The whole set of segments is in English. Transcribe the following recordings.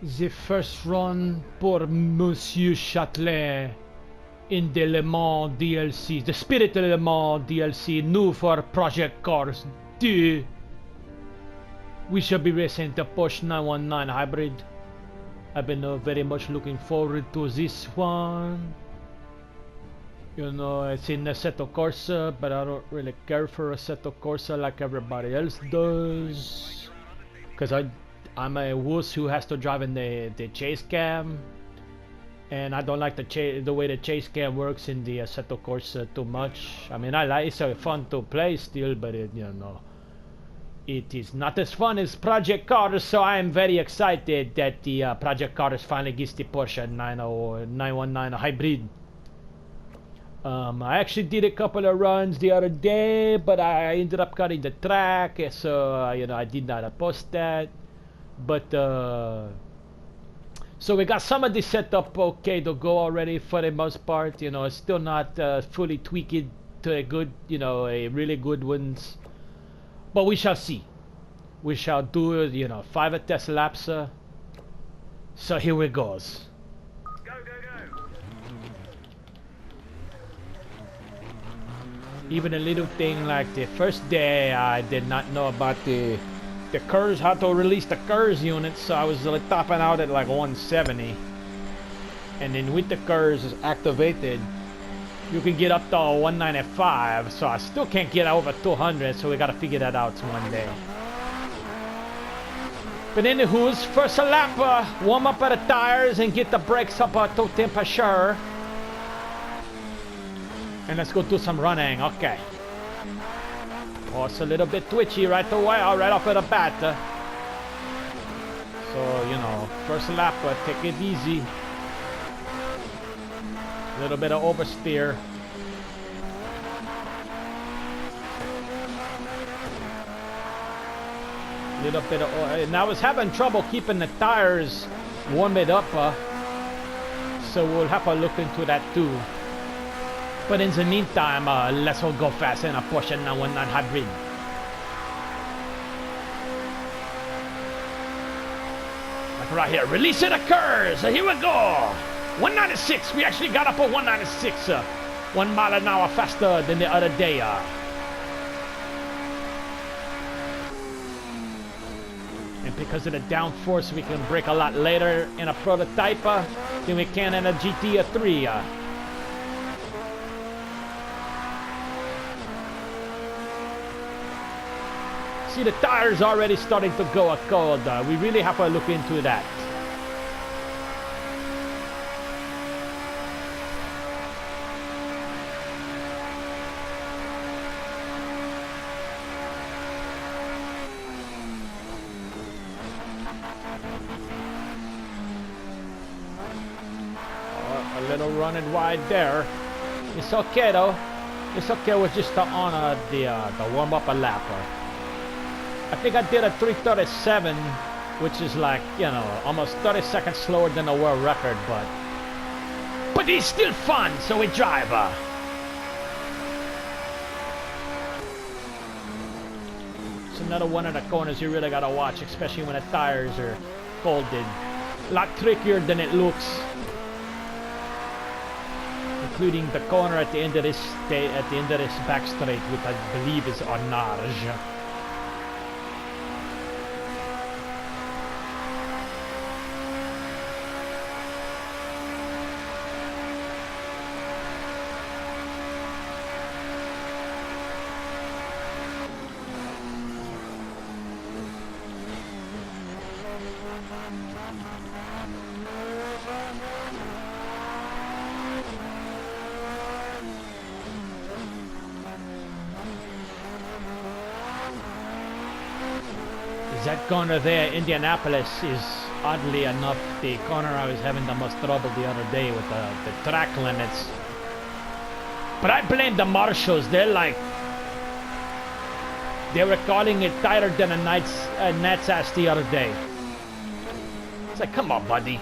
The first run pour Monsieur Châtelet in the Le Mans DLC. The Spirit of Le Mans DLC, new for Project Cars 2. We shall be racing the Porsche 919 hybrid. I've been very much looking forward to this one. You know, it's in Assetto Corsa, but I don't really care for Assetto Corsa like everybody else does. Because I'm a wuss who has to drive in the chase cam. And I don't like the way the chase cam works in the Assetto Corsa too much. I mean, it's fun to play still, but it is not as fun as Project Cars, so I am very excited that the Project Cars finally gets the Porsche 919 hybrid. I actually did a couple of runs the other day, but I ended up cutting the track, so I did not post that. But so we got some of the setup okay to go already for the most part. It's still not fully tweaked to a good, a really good ones. But we shall see. We shall do, 5 test laps. So here we goes. Go, go, go. Even a little thing like the first day, I did not know about the curves, how to release the curves unit, so I was topping out at like 170. And then with the curves activated, you can get up to 195, so I still can't get over 200, so we gotta figure that out one day. But anywho's, first a lap, warm up at the tires and get the brakes up to temperature. And let's go do some running, okay. Oh, it's a little bit twitchy right away, right off of the bat. So, first lap, take it easy. A little bit of oversteer. A little bit of, and I was having trouble keeping the tires warmed up, so we'll have to look into that too. But in the meantime, let's all go fast in a Porsche 919 hybrid. Like right here, release of the curves. Here we go. 196. We actually got up at 196. 1 mile an hour faster than the other day. And because of the downforce, we can brake a lot later in a prototype than we can in a GT 3. See, the tires already starting to go cold. We really have to look into that. A little running wide there. It's okay though. It's okay with just to honor the warm up a lap. I think I did a 3:37, which is like, almost 30 seconds slower than the world record, but it's still fun, so we drive. It's another one of the corners you really gotta watch, especially when the tires are folded. A lot trickier than it looks. Including the corner at the end of this back straight, which I believe is Arnage. That corner there, Indianapolis, is oddly enough the corner I was having the most trouble the other day with the track limits. But I blame the marshals. They were calling it tighter than a gnat's ass the other day. It's like, come on, buddy.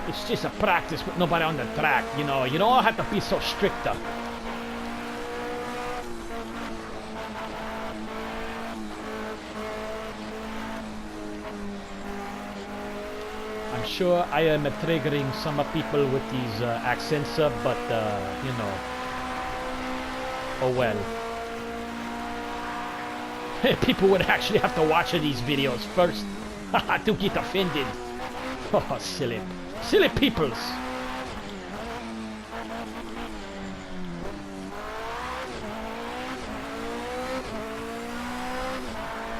It's just a practice with nobody on the track. You don't have to be so strict. sure I am triggering some people with these accents, but you know, oh well. People would actually have to watch these videos first to get offended. Oh, silly peoples.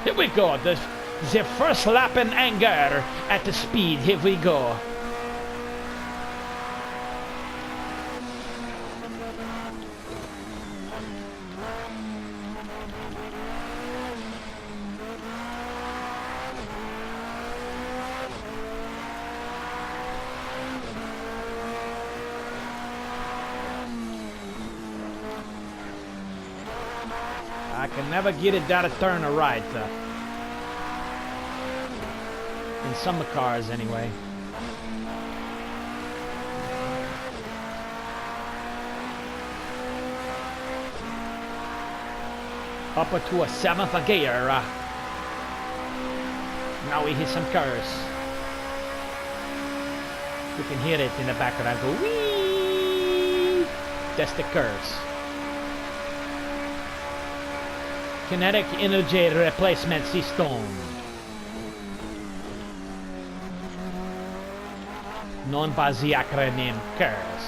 Here we go, the first lap in anger at the speed, here we go. I can never get it down to turn right. In some cars, anyway. Up to a 7th gear. Now we hit some curves. You can hear it in the background go wee. That's the curves. Kinetic energy replacement system. Known by the acronym CURS.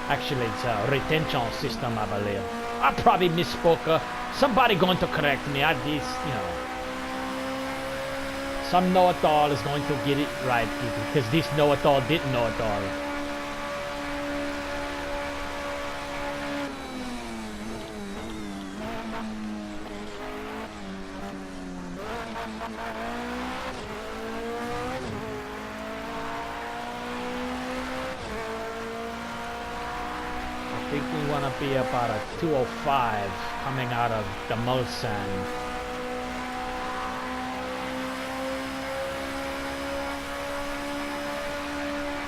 Actually, it's a retention system, I believe. I probably misspoke. Somebody going to correct me. I just, you know. Some know-it-all is going to get it right, because this know-it-all didn't know it all. I think we want to be about a 205 coming out of the Mulsanne.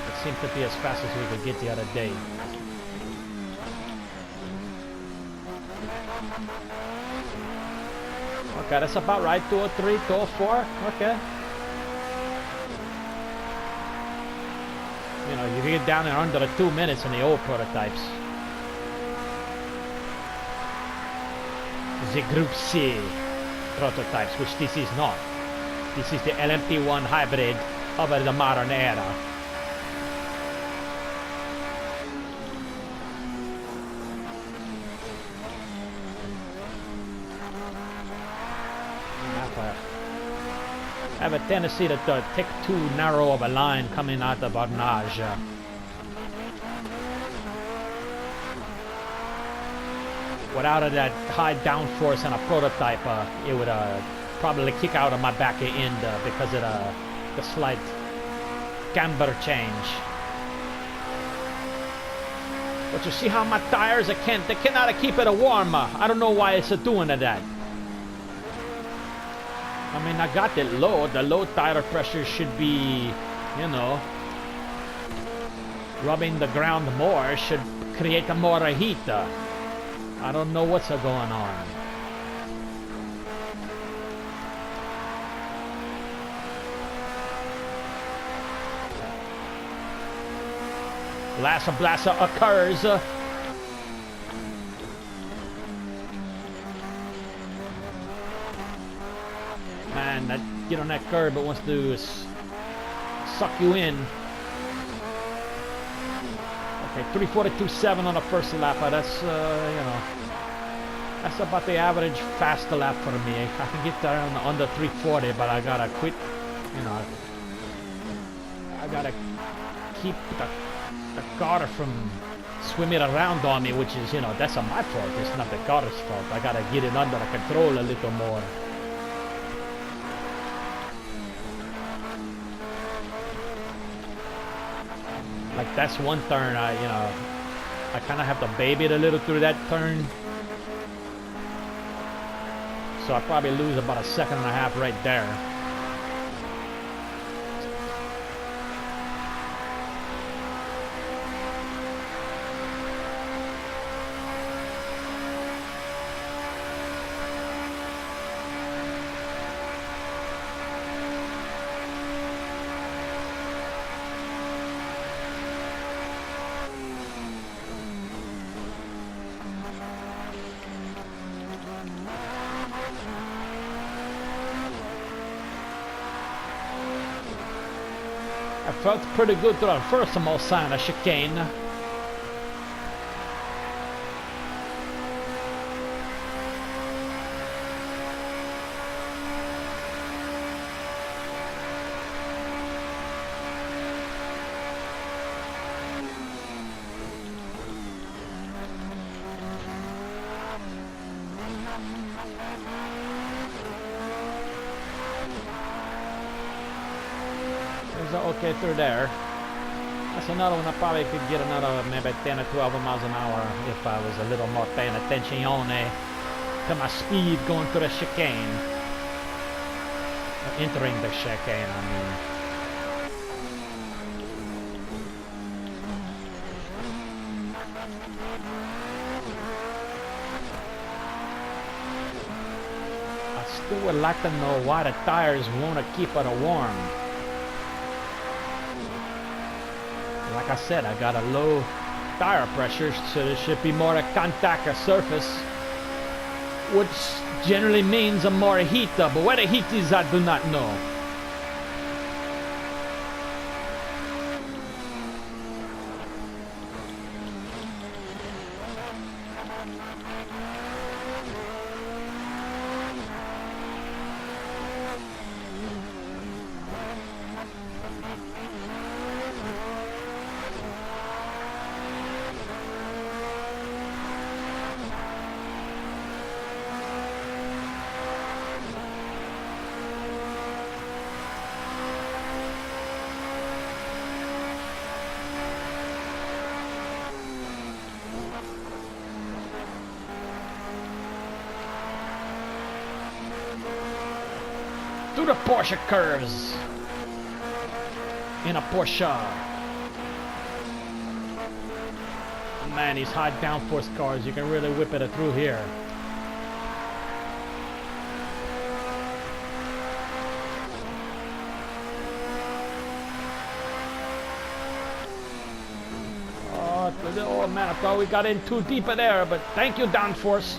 It seemed to be as fast as we could get the other day. Okay, that's about right. 203, 204. Okay. You know, you get down there under 2 minutes in the old prototypes. The Group C prototypes, which this is not. This is the LMP1 hybrid of the modern era. I have a tendency to take too narrow of a line coming out of Arnage. Without that high downforce on a prototype, it would probably kick out of my back end because of the slight camber change. But you see how my tires, they cannot keep it warm. I don't know why it's doing that. I mean, I got it low. The low tire pressure should be, you know, rubbing the ground more, should create more heat. I don't know what's going on. Lassa blassa occurs. Man, that get on that curb, it wants to suck you in. Okay, 342.7 on the first lap. That's, you know, that's about the average fast lap for me. I can get there on under 340, but I gotta quit. You know, I gotta keep the car from swimming around on me, which is, you know, that's my fault. It's not the car's fault. I gotta get it under control a little more. Like, that's one turn, you know, I kind of have to baby it a little through that turn. So I probably lose about a second and a half right there. I felt pretty good through the first small sign of chicane. Okay, through there. That's another one I probably could get another maybe 10 or 12 miles an hour if I was a little more paying attention to my speed going through the chicane. Or entering the chicane, I mean. I still would like to know why the tires won't keep it warm. Like I said, I got a low tire pressure, so there should be more contact or surface, which generally means a more heat, but where the heat is, I do not know. Through the Porsche curves in a Porsche. Man, these high downforce cars, you can really whip it through here. Oh man, I thought we got in too deep in there, but thank you, downforce.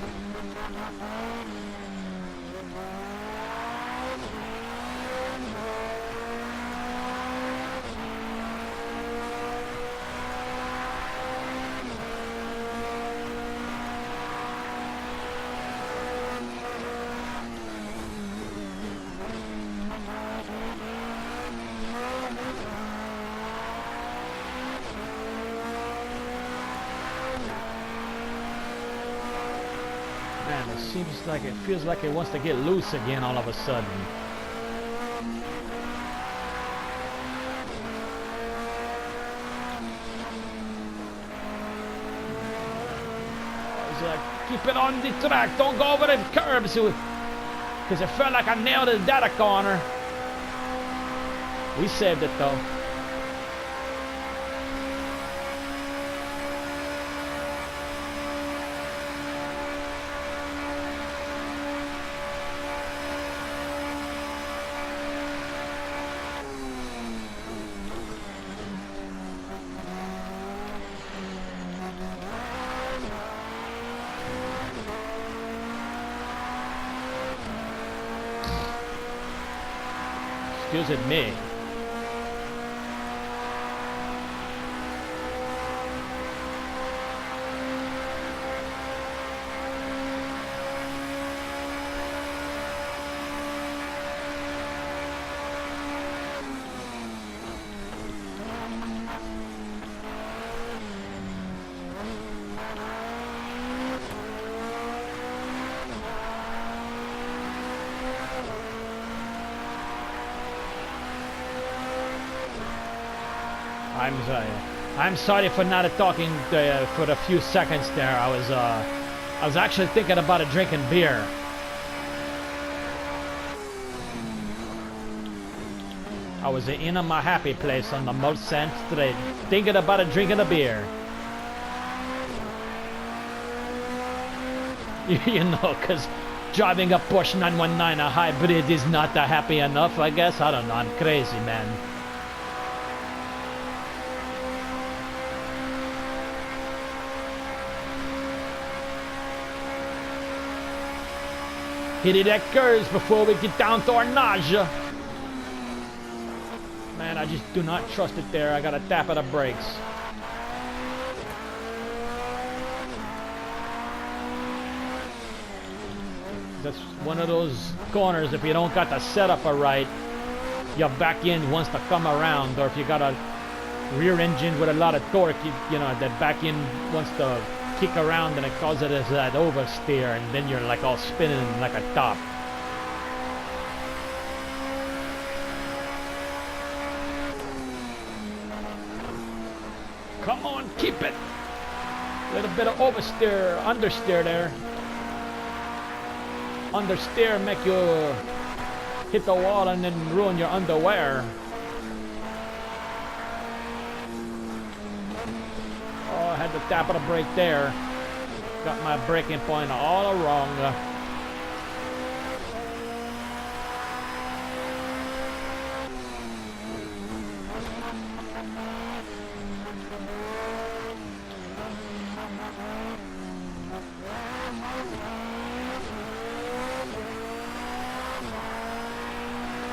Man, it seems like it feels like it wants to get loose again all of a sudden. It's like, keep it on the track, don't go over the curbs, because it felt like I nailed it at a corner. We saved it though. Excuse me. I'm sorry for not talking for a few seconds there. I was actually thinking about drinking beer. I was in my happy place on the Mulsanne Street, thinking about drinking a beer. You know, because driving a Porsche 919, a hybrid, is not happy enough, I guess. I don't know. I'm crazy, man. Hitting that curves before we get down to our nausea. Man, I just do not trust it there. I gotta tap at the brakes. That's one of those corners, if you don't got the setup right, your back end wants to come around, or if you got a rear engine with a lot of torque, you know, that back end wants to kick around and it causes that oversteer, and then you're like all spinning like a top. Come on, keep it. A little bit of oversteer, understeer there. Understeer make you hit the wall and then ruin your underwear. Oh, I had to tap of the brake there. Got my braking point all wrong.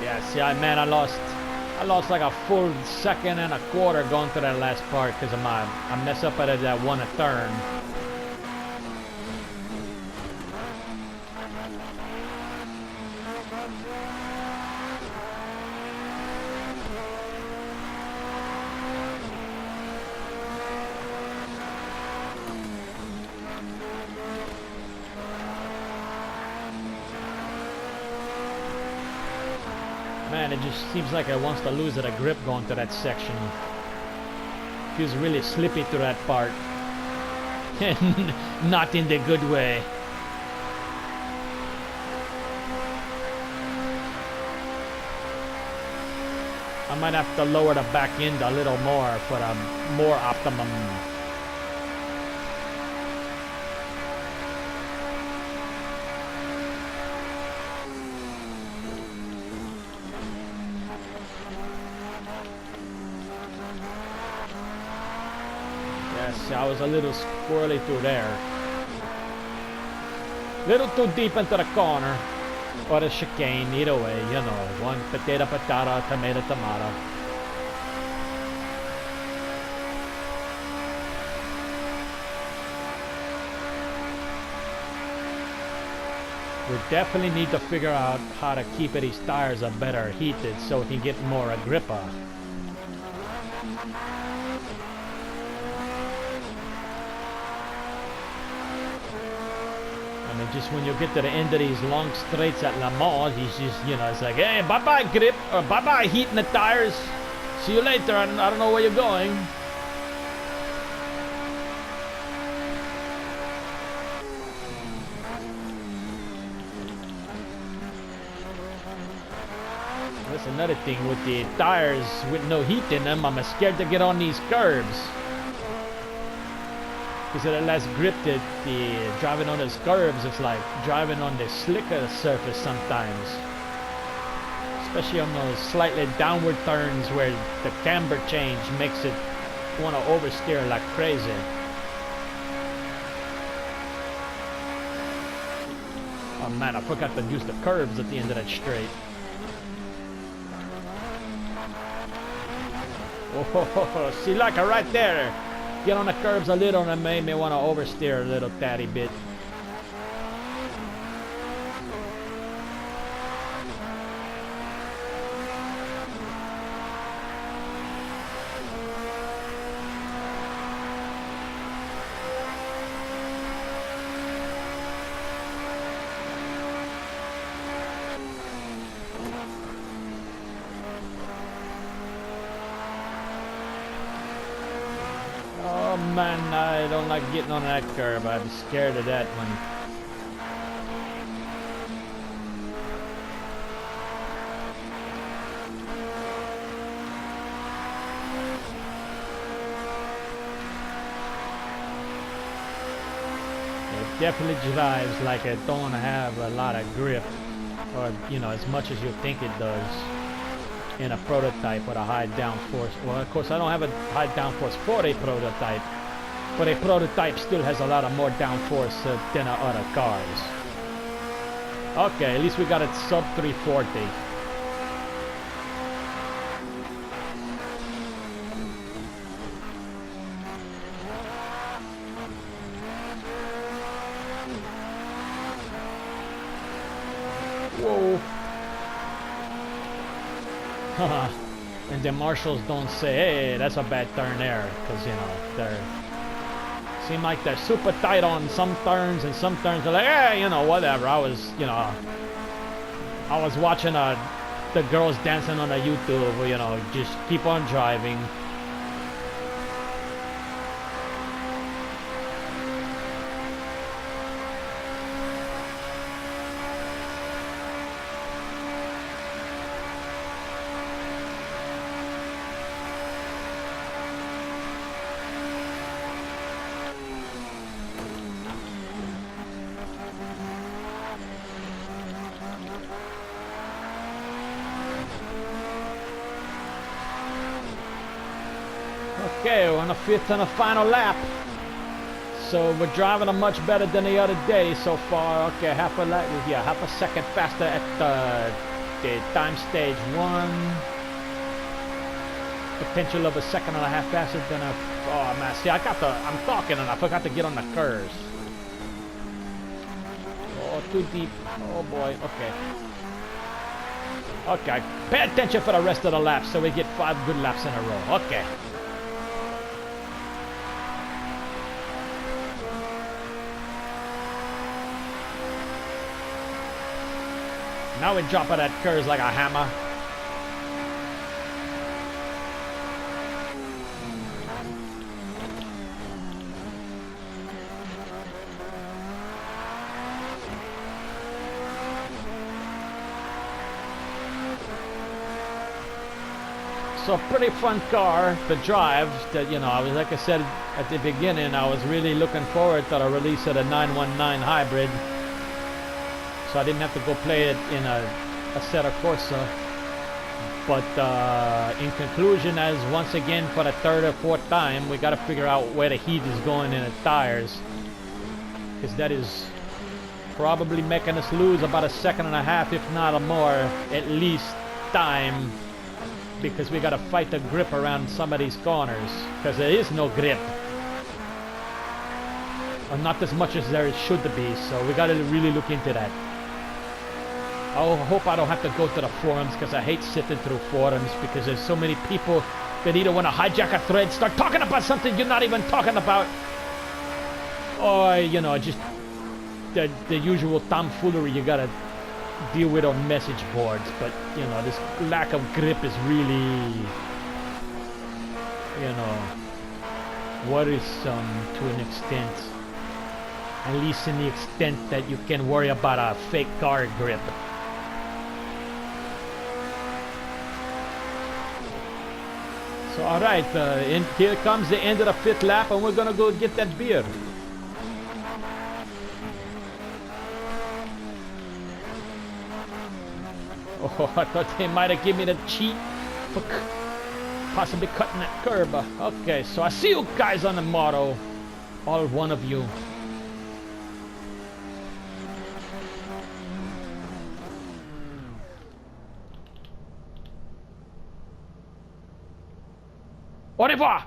Yeah, see, man, I lost like a full second and a quarter going to that last part because of I mess up at that one a turn. Man, it just seems like it wants to lose a grip going to that section. Feels really slippy through that part. Not in the good way. I might have to lower the back end a little more for a more optimum. I was a little squirrely through there. Little too deep into the corner. Or the chicane, either way, you know. One potato, potato, tomato, tomato. We definitely need to figure out how to keep these tires a better heated so we can get more a gripper. And just when you get to the end of these long straights at Le Mans, he's just, you know, it's like, hey, bye-bye grip, or bye-bye heating the tires. See you later, I don't know where you're going. That's another thing with the tires with no heat in them. I'm scared to get on these curbs. Because of the less grip that the driving on those curves, it's like driving on the slicker surface sometimes. Especially on those slightly downward turns where the camber change makes it want to oversteer like crazy. Oh man, I forgot to use the curves at the end of that straight. Oh, see, like right there. Get on the curbs a little and it made me want to oversteer a little tatty bit. Man, I don't like getting on that curb. I'm scared of that one. It definitely drives like it don't have a lot of grip, or you know, as much as you think it does in a prototype with a high downforce. Well, of course, I don't have a high downforce for a prototype. But a prototype still has a lot of more downforce than other cars. Okay, at least we got it sub 340. And the marshals don't say, hey, that's a bad turn there, because, you know, they're seem like they're super tight on some turns, and some turns are like, hey, you know, whatever. I was watching the girls dancing on the YouTube, you know, just keep on driving. Okay, we're on the fifth and a final lap. So we're driving them much better than the other day so far. Okay, half a second faster at the time stage 1. Potential of a second and a half faster than a... Oh man, see, I'm talking and I forgot to get on the curves. Oh, too deep. Oh boy, okay. Okay, pay attention for the rest of the laps so we get 5 good laps in a row. Okay. Now we drop it at curves like a hammer. So pretty fun car to drive. That, you know, I was, like I said at the beginning, I was really looking forward to the release of the 919 hybrid. So I didn't have to go play it in a Assetto Corsa. But in conclusion, as once again for the 3rd or 4th time, we got to figure out where the heat is going in the tires, because that is probably making us lose about a second and a half, if not a more, at least time, because we got to fight the grip around some of these corners, because there is no grip. Or not as much as there should be, so we got to really look into that. I hope I don't have to go to the forums, because I hate sitting through forums, because there's so many people that either want to hijack a thread, start talking about something you're not even talking about, or, you know, just the usual tomfoolery you gotta deal with on message boards. But, you know, this lack of grip is really, you know, worrisome to an extent. At least in the extent that you can worry about a fake car grip. So, alright, here comes the end of the 5th lap, and we're gonna go get that beer. Oh, I thought they might have given me the cheat for possibly cutting that curb. Okay, so I see you guys on the moto. All one of you. Au revoir!